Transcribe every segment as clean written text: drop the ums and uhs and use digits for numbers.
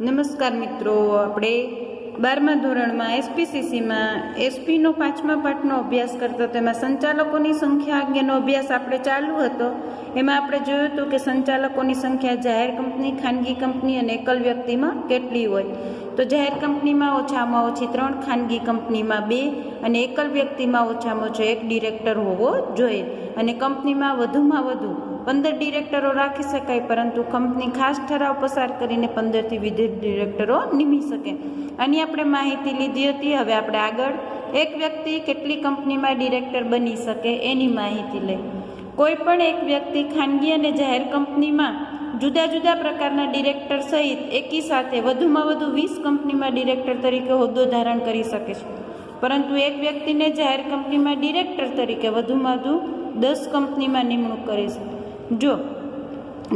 નમસ્કાર મિત્રો, આપણે 12મા ધોરણમાં એસપીસીસીમાં એસપીનો 5મા પાઠનો અભ્યાસ કરતા હતો. એમાં સંચાલકોની સંખ્યા અંગેનો અભ્યાસ આપણે ચાલુ હતો. એમાં આપણે જોયું હતું કે સંચાલકોની સંખ્યા જાહેર કંપની, ખાનગી કંપની અને એકલ વ્યક્તિમાં કેટલી હોય. તો જાહેર કંપનીમાં ઓછામાં ઓછી 3, ખાનગી કંપનીમાં 2 અને એકલ વ્યક્તિમાં ઓછામાં ઓછો 1 ડિરેક્ટર હોવો જોઈએ. અને કંપનીમાં વધુમાં વધુ 15 ડિરેક્ટરો રાખી શકાય, પરંતુ કંપની ખાસ ઠરાવ પસાર કરીને 15થી વધુ ડિરેક્ટરો નિમી શકે. આની આપણે માહિતી લીધી હતી. હવે આપણે આગળ એક વ્યક્તિ કેટલી કંપનીમાં ડિરેક્ટર બની શકે એની માહિતી લઈ. કોઈ પણ એક વ્યક્તિ ખાનગી અને જાહેર કંપનીમાં જુદા જુદા પ્રકારના ડિરેક્ટર સહિત એકી સાથે વધુમાં વધુ 20 કંપનીમાં ડિરેક્ટર તરીકે હોદ્દો ધારણ કરી શકે છે. પરંતુ એક વ્યક્તિને જાહેર કંપનીમાં ડિરેક્ટર તરીકે વધુમાં વધુ 10 કંપનીમાં નિમણૂક કરી છે. જો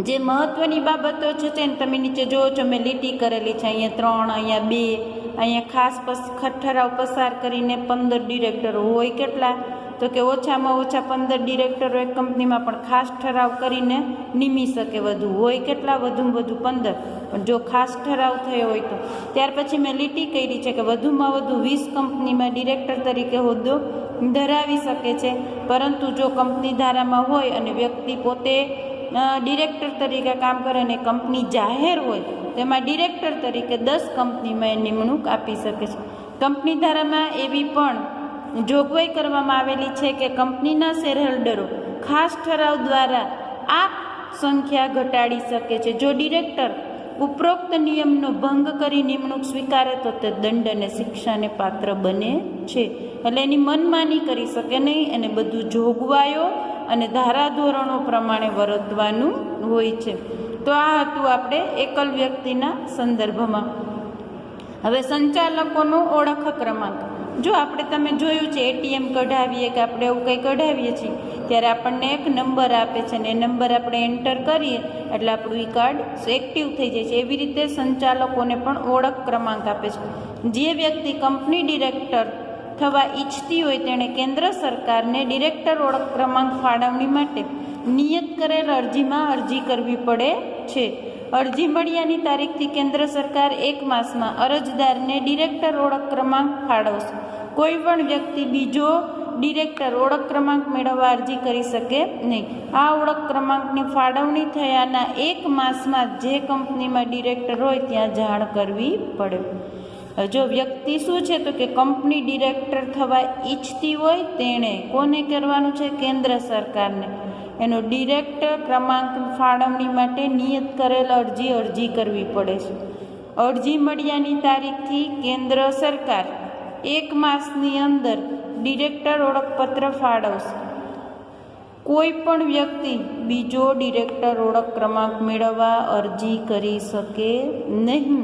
જે મહત્વની બાબતો છે તેને તમે નીચે જુઓ છો, મેં લીટી કરેલી છે. અહીંયા 3, અહીંયા 2, અહીંયા ખાસ ઠરાવ પસાર કરીને 15 ડિરેક્ટરો હોય. કેટલા? તો કે ઓછામાં ઓછા 15 ડિરેક્ટરો એક કંપનીમાં પણ ખાસ ઠરાવ કરીને નિમી શકે. વધુ હોય કેટલા? વધુમાં વધુ 15. પણ જો ખાસ ઠરાવ થયો હોય તો ત્યાર પછી મેં લીટી કરી છે કે વધુમાં વધુ 20 કંપનીમાં ડિરેક્ટર તરીકે હોદ્દો ધરાવી શકે છે. પરંતુ જો કંપની ધારામાં હોય અને વ્યક્તિ પોતે ડિરેક્ટર તરીકે કામ કરે અને કંપની જાહેર હોય તેમાં ડિરેક્ટર તરીકે 10 કંપનીમાં નિમણૂક આપી શકે છે. કંપની ધારામાં એવી પણ જોગવાઈ કરવામાં આવેલી છે કે કંપનીના શેરહોલ્ડરો ખાસ ઠરાવ દ્વારા આ સંખ્યા ઘટાડી શકે છે. જો ડિરેક્ટર ઉપરોક્ત નિયમનો ભંગ કરી નિમણૂક સ્વીકારે તો તે દંડ અને શિક્ષાને પાત્ર બને છે. એટલે એની મનમાની કરી શકે નહીં અને બધું જોગવાઈઓ અને ધારાધોરણો પ્રમાણે વર્તવાનું હોય છે. તો આ હતું આપણે એકલ વ્યક્તિના સંદર્ભમાં. હવે સંચાલકોનો ઓળખ ક્રમાંક. જો આપણે તમે જોયું છે એટીએમ કઢાવીએ કે આપણે એવું કંઈ કઢાવીએ છીએ ત્યારે આપણને એક નંબર આપે છે ને એ નંબર આપણે એન્ટર કરીએ એટલે આપણું ઈ કાર્ડ એક્ટિવ થઈ જાય છે. એવી રીતે સંચાલકોને પણ ઓળખ ક્રમાંક આપે છે. જે વ્યક્તિ કંપની ડિરેક્ટર થવા ઈચ્છતી હોય તેણે કેન્દ્ર સરકારને ડિરેક્ટર ઓળખ ક્રમાંક ફાળવણી માટે નિયત કરેલ અરજીમાં અરજી કરવી પડે છે. અરજી મળ્યાની તારીખથી કેન્દ્ર સરકાર 1 માસમાં અરજદારને ડિરેક્ટર ઓળખ ક્રમાંક ફાળવશે. કોઈ પણ વ્યક્તિ બીજો ડિરેક્ટર ઓળખ ક્રમાંક મેળવવા અરજી કરી શકે નહીં. આ ઓળખ ક્રમાંકની ફાળવણી થયાના 1 માસમાં જે કંપનીમાં ડિરેક્ટર હોય ત્યાં જાણ કરવી પડે. જો વ્યક્તિ શું છે તો કે કંપની ડિરેક્ટર થવા ઈચ્છતી હોય તેણે કોને કરવાનું છે? કેન્દ્ર સરકારને એનો ડિરેક્ટર ક્રમાંક ફાળવણી માટે નિયત કરેલ અરજી કરવી પડે છે. અરજી મળ્યાની તારીખથી કેન્દ્ર સરકાર 1 માસની અંદર ડિરેક્ટર ઓળખપત્ર ફાળવશે. કોઈ પણ વ્યક્તિ બીજો ડિરેક્ટર ઓળખ ક્રમાંક મેળવવા અરજી કરી શકે નહીં.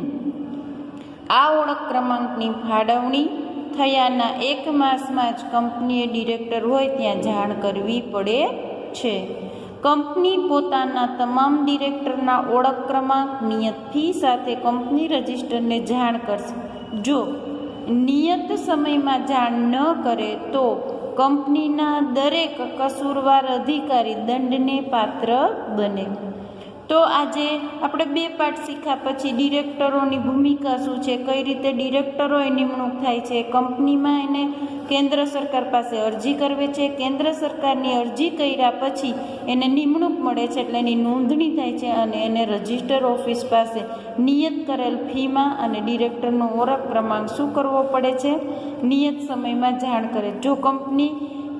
આ ઓળખ ક્રમાંકની ફાળવણી થયાના 1 માસમાં જ કંપનીએ ડિરેક્ટર હોય ત્યાં જાણ કરવી પડે છે. કંપની પોતાના તમામ ડિરેક્ટરના ઓળખ ક્રમાંક નિયત ફી સાથે કંપની રજિસ્ટરને જાણ કરશે. જો નિયત સમયમાં જાણ ન કરે તો કંપનીના દરેક કસૂરવાર અધિકારી દંડને પાત્ર બને. તો આજે આપણે 2 પાઠ શીખ્યા પછી ડિરેક્ટરોની ભૂમિકા શું છે, કઈ રીતે ડિરેક્ટરોએ નિમણૂક થાય છે, કંપનીમાં એને કેન્દ્ર સરકાર પાસે અરજી કરવી છે, કેન્દ્ર સરકારની અરજી કર્યા પછી એને નિમણૂક મળે છે એટલે એની નોંધણી થાય છે અને એને રજિસ્ટર ઓફિસ પાસે નિયત કરેલ ફીમાં અને ડિરેક્ટરનો ઓળખ ક્રમાંક શું કરવો પડે છે? નિયત સમયમાં જાણ કરે. જો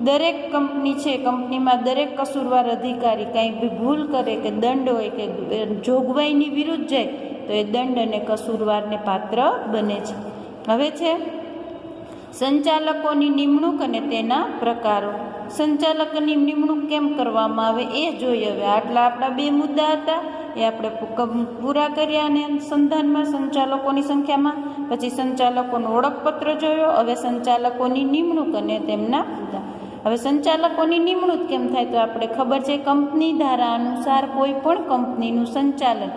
દરેક કંપની છે, કંપનીમાં દરેક કસૂરવાર અધિકારી કાંઈ બી ભૂલ કરે કે દંડ હોય કે જોગવાઈની વિરુદ્ધ જાય તો એ દંડ અને કસૂરવારને પાત્ર બને છે. હવે છે સંચાલકોની નિમણૂક અને તેના પ્રકારો. સંચાલકોની નિમણૂક કેમ કરવામાં આવે એ જોઈએ. હવે આટલા આપણા 2 મુદ્દા હતા એ આપણે પૂરા કર્યા અને સંધાનમાં સંચાલકોની સંખ્યામાં. પછી સંચાલકોનો ઓળખપત્ર જોયો. હવે સંચાલકોની નિમણૂક અને તેમના મુદ્દા. હવે સંચાલકોની નિમણૂક કેમ થાય તો આપણે ખબર છે કંપની ધારા અનુસાર કોઈ પણ કંપનીનું સંચાલન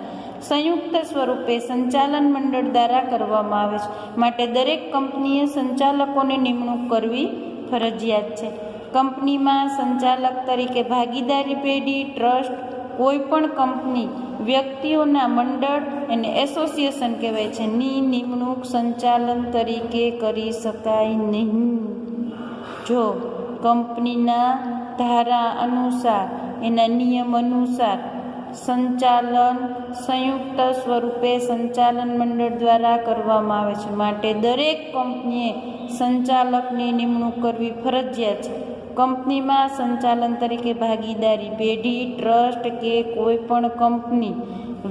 સંયુક્ત સ્વરૂપે સંચાલન મંડળ દ્વારા કરવામાં આવે છે. માટે દરેક કંપનીએ સંચાલકોની નિમણૂક કરવી ફરજિયાત છે. કંપનીમાં સંચાલક તરીકે ભાગીદારી પેઢી, ટ્રસ્ટ કોઈ પણ કંપની વ્યક્તિઓના મંડળ એને એસોસિએશન કહેવાય છે ની નિમણૂક સંચાલન તરીકે કરી શકાય નહીં. જો કંપનીના ધારા અનુસાર એના નિયમ અનુસાર સંચાલન સંયુક્ત સ્વરૂપે સંચાલન મંડળ દ્વારા કરવામાં આવે છે. માટે દરેક કંપનીએ સંચાલકની નિમણૂક કરવી ફરજિયાત છે. કંપનીમાં સંચાલન તરીકે ભાગીદારી પેઢી, ટ્રસ્ટ કે કોઈ પણ કંપની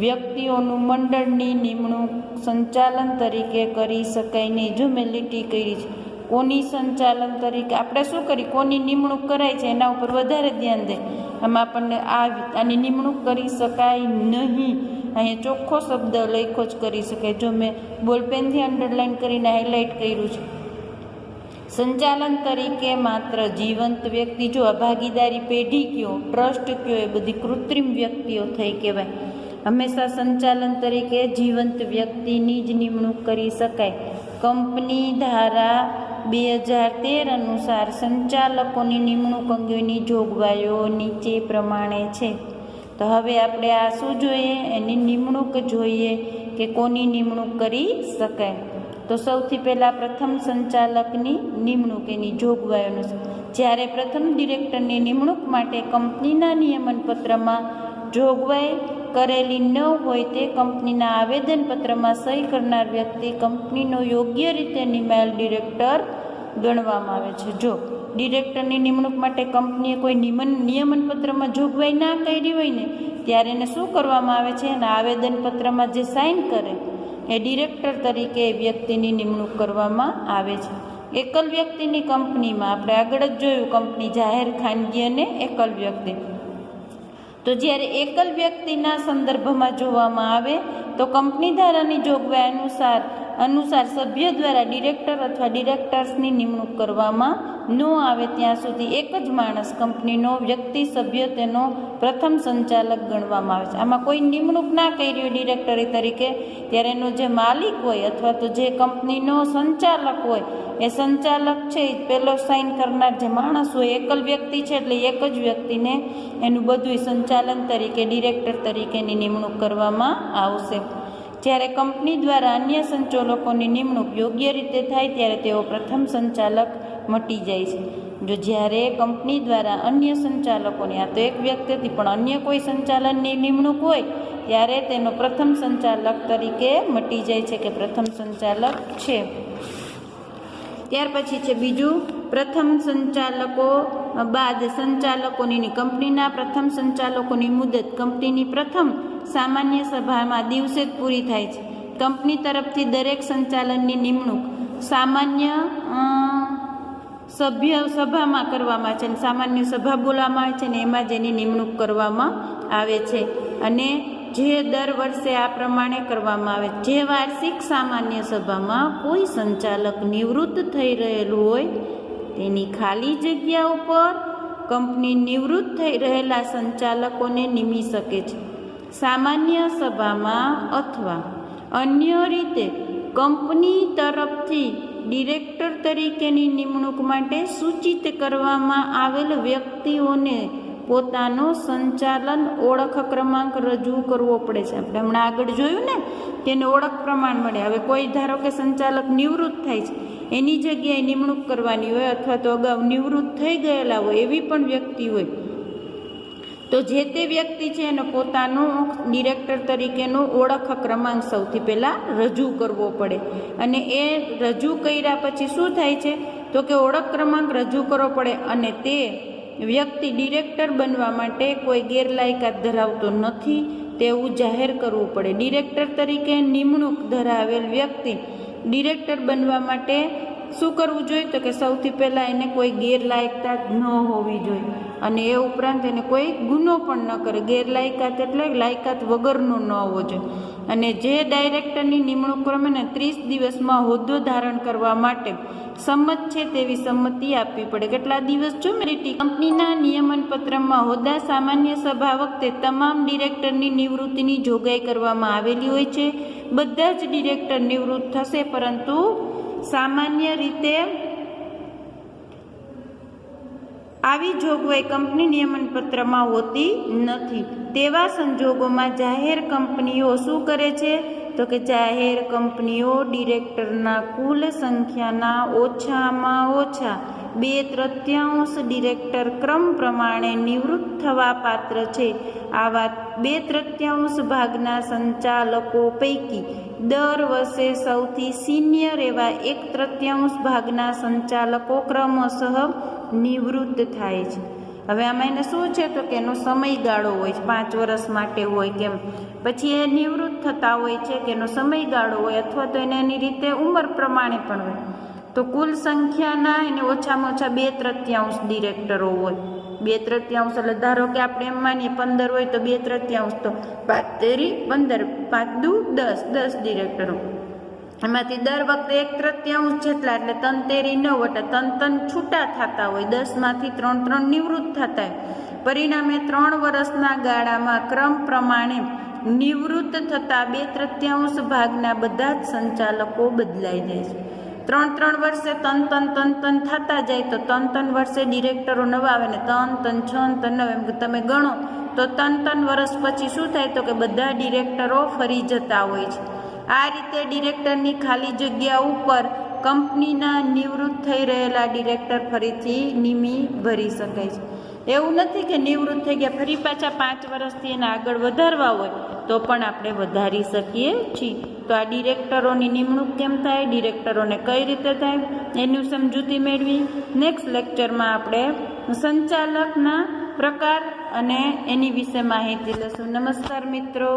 વ્યક્તિઓનું મંડળની નિમણૂક સંચાલન તરીકે કરી શકાય નહીં. જો મેં લીટી કરી છે કોની સંચાલન તરીકે, આપણે શું કરી કોની નિમણૂક કરાય છે એના ઉપર વધારે ધ્યાન દે. આમાં આપણને આની નિમણૂક કરી શકાય નહીં. અહીંયા ચોખ્ખો શબ્દ લખ્યો જ કરી શકાય. જો મેં બોલપેનથી અંડરલાઇન કરીને હાઇલાઇટ કર્યું છે. સંચાલન તરીકે માત્ર જીવંત વ્યક્તિ, જો આ ભાગીદારી પેઢી કયો, ટ્રસ્ટ કયો, એ બધી કૃત્રિમ વ્યક્તિઓ થઈ કહેવાય. હંમેશા સંચાલન તરીકે જીવંત વ્યક્તિની જ નિમણૂક કરી શકાય. કંપની ધારા 2013 અનુસાર સંચાલકોની નિમણૂક અંગેની જોગવાઈઓ નીચે પ્રમાણે છે. તો હવે આપણે આ શું જોઈએ, એની નિમણૂક જોઈએ કે કોની નિમણૂક કરી શકાય. તો સૌથી પહેલાં પ્રથમ સંચાલકની નિમણૂક એની જોગવાઈ અનુસાર. જ્યારે પ્રથમ ડિરેક્ટરની નિમણૂક માટે કંપનીના નિયમનપત્રમાં જોગવાઈ કરેલી ન હોય તે કંપનીના આવેદનપત્રમાં સહી કરનાર વ્યક્તિ કંપનીનો યોગ્ય રીતે નિમાયેલ ડિરેક્ટર ગણવામાં આવે છે. જો ડિરેક્ટરની નિમણૂક માટે કંપનીએ કોઈ નિયમનપત્રમાં જોગવાઈ ના કરી હોય ને ત્યારે એને શું કરવામાં આવે છે, એના આવેદનપત્રમાં જે સાઇન કરે એ ડિરેક્ટર તરીકે એ વ્યક્તિની નિમણૂક કરવામાં આવે છે. એકલ વ્યક્તિની કંપનીમાં આપણે આગળ જ જોયું કંપની જાહેર, ખાનગી અને એકલ વ્યક્તિ. તો જ્યારે એકલ વ્યક્તિના સંદર્ભમાં જોવામાં આવે તો કંપની ધારાની જોગવાઈ અનુસાર સભ્ય દ્વારા ડિરેક્ટર અથવા ડિરેક્ટર્સની નિમણૂક કરવામાં ન આવે ત્યાં સુધી એક જ માણસ કંપનીનો વ્યક્તિ સભ્ય તેનો પ્રથમ સંચાલક ગણવામાં આવે છે. આમાં કોઈ નિમણૂક ના કરી હોય ડિરેક્ટરી તરીકે ત્યારે એનો જે માલિક હોય અથવા તો જે કંપનીનો સંચાલક હોય એ સંચાલક છે એ પહેલો સાઇન કરનાર જે માણસ હોય એકલ વ્યક્તિ છે એટલે એક જ વ્યક્તિને એનું બધું સંચાલન તરીકે ડિરેક્ટર તરીકેની નિમણૂક કરવામાં આવશે. જ્યારે કંપની દ્વારા અન્ય સંચાલકોની નિમણૂક યોગ્ય રીતે થાય ત્યારે તેઓ પ્રથમ સંચાલક મટી જાય છે. જો જ્યારે કંપની દ્વારા અન્ય સંચાલકોની, આ તો એક વ્યક્તિ હતી પણ અન્ય કોઈ સંચાલનની નિમણૂક હોય ત્યારે તેનો પ્રથમ સંચાલક તરીકે મટી જાય છે કે પ્રથમ સંચાલક છે. ત્યાર પછી છે બીજું, પ્રથમ સંચાલકો બાદ સંચાલકોની કંપનીના પ્રથમ સંચાલકોની મુદત કંપનીની પ્રથમ સામાન્ય સભામાં દિવસે જ પૂરી થાય છે. કંપની તરફથી દરેક સંચાલનની નિમણૂક સામાન્ય સભામાં કરવામાં આવે છે અને સામાન્ય સભા બોલાવવામાં આવે છે અને એમાં જ એની નિમણૂક કરવામાં આવે છે. અને જે દર વર્ષે આ પ્રમાણે કરવામાં આવે. જે વાર્ષિક સામાન્ય સભામાં કોઈ સંચાલક નિવૃત્ત થઈ રહેલું હોય તેની ખાલી જગ્યા ઉપર કંપની નિવૃત્ત થઈ રહેલા સંચાલકોને નિમી શકે છે. સામાન્ય સભામાં અથવા અન્ય રીતે કંપની તરફથી ડિરેક્ટર તરીકેની નિમણૂક માટે સૂચિત કરવામાં આવેલ વ્યક્તિઓને પોતાનો સંચાલન ઓળખ ક્રમાંક રજૂ કરવો પડે છે. આપણે હમણાં આગળ જોયું ને કે એને ઓળખ પ્રમાણ મળે. હવે કોઈ ધારો કે સંચાલક નિવૃત્ત થાય છે એની જગ્યાએ નિમણૂક કરવાની હોય અથવા તો અગાઉ નિવૃત્ત થઈ ગયેલા હોય એવી પણ વ્યક્તિ હોય તો જે તે વ્યક્તિ છે એને પોતાનો ડિરેક્ટર તરીકેનો ઓળખ ક્રમાંક સૌથી પહેલાં રજૂ કરવો પડે. અને એ રજૂ કર્યા પછી શું થાય છે તો કે ઓળખ ક્રમાંક રજૂ કરવો પડે અને તે વ્યક્તિ ડિરેક્ટર બનવા માટે કોઈ ગેરલાયકાત ધરાવતો નથી તેવું જાહેર કરવું પડે. ડિરેક્ટર તરીકે નિમણૂક ધરાવેલ વ્યક્તિ ડિરેક્ટર બનવા માટે શું કરવું જોઈએ તો કે સૌથી પહેલાં એને કોઈ ગેરલાયકાત ન હોવી જોઈએ અને એ ઉપરાંત એને કોઈ ગુનો પણ ન કરે. ગેરલાયકાત એટલે લાયકાત વગરનો ન હોવો જોઈએ. અને જે ડાયરેક્ટરની નિમણૂક પ્રમાણે 30 દિવસમાં હોદ્દો ધારણ કરવા માટે સંમત છે તેવી સંમતિ આપવી પડે. કેટલા દિવસ જો મેરિટી કંપનીના નિયમન પત્રમાં હોદ્દા સામાન્ય સભા વખતે તમામ ડિરેક્ટરની નિવૃત્તિની જોગવાઈ કરવામાં આવેલી હોય છે. બધા જ ડિરેક્ટર નિવૃત્ત થશે પરંતુ સામાન્ય રીતે આવી જોગવાઈ કંપની નિયમનપત્રમાં હોતી નથી. તેવા સંજોગોમાં જાહેર કંપનીઓ શું કરે છે? તો કે જાહેર કંપનીઓ ડિરેક્ટરના કુલ સંખ્યાના ઓછામાં ઓછા 2/3 ડિરેક્ટર ક્રમ પ્રમાણે નિવૃત્ત થવા પાત્ર છે. આવા 2/3 ભાગના સંચાલકો પૈકી દર વર્ષે સૌથી સિનિયર એવા 1/3 ભાગના સંચાલકો ક્રમશઃ નિવૃત્ત થાય છે. હવે આમાં એને શું છે? તો કે એનો સમયગાળો હોય છે, 5 વર્ષ માટે હોય કેમ, પછી એ નિવૃત્ત થતા હોય છે કે એનો સમયગાળો હોય, અથવા તો એને એની રીતે ઉંમર પ્રમાણે પણ હોય. તો કુલ સંખ્યાના એને ઓછામાં ઓછા 2/3 ડિરેક્ટરો હોય. 2/3 એટલે ધારો કે આપણે એમ માનીએ 15 હોય તો 2/3 તો 5 તેરી 15, 5 દુ 10 ડિરેક્ટરો. એમાંથી દર વખતે 1/3 જેટલા એટલે 3 તેરી 9 એટલે 3 છૂટા થતા હોય, 10માંથી 3 નિવૃત્ત થતા હોય. પરિણામે 3 વર્ષના ગાળામાં ક્રમ પ્રમાણે નિવૃત્ત થતા 2/3 ભાગના બધા જ સંચાલકો બદલાઈ જાય છે. 3 વર્ષે 3 થતા જાય તો 3 વર્ષે ડિરેક્ટરો નવા આવે ને 3 6 9 એમ તમે ગણો તો 3 વર્ષ પછી શું થાય? તો કે બધા ડિરેક્ટરો ફરી જતા હોય છે. આ રીતે ડિરેક્ટરની ખાલી જગ્યા ઉપર કંપનીના નિવૃત્ત થઈ રહેલા ડિરેક્ટર ફરીથી નિમી ભરી શકાય છે. એવું નથી કે નિવૃત્ત થઈ ગયા ફરી પાછા 5 વર્ષથી એને આગળ વધારવા હોય તો પણ આપણે વધારી શકીએ છીએ. તો આ ડિરેક્ટરોની નિમણૂક કેમ થાય, ડિરેક્ટરોને કઈ રીતે થાય એની સમજૂતી મેળવી. નેક્સ્ટ લેક્ચરમાં આપણે સંચાલકના પ્રકાર અને એની વિશે માહિતી લઈશું. નમસ્કાર મિત્રો.